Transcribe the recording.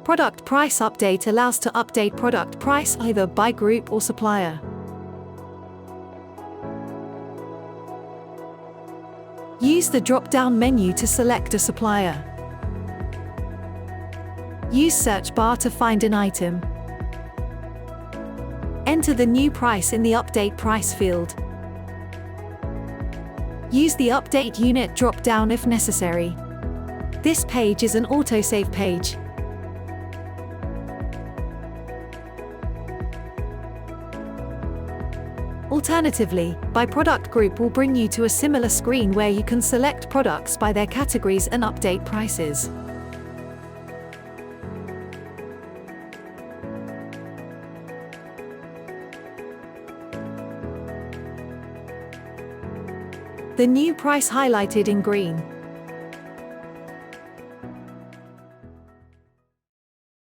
Product price update allows to update product price either by group or supplier. Use the drop-down menu to select a supplier. Use search bar to find an item. Enter the new price in the Update Price field. Use the Update Unit drop-down if necessary. This page is an autosave page. Alternatively, by product group will bring you to a similar screen where you can select products by their categories and update prices. The new price highlighted in green.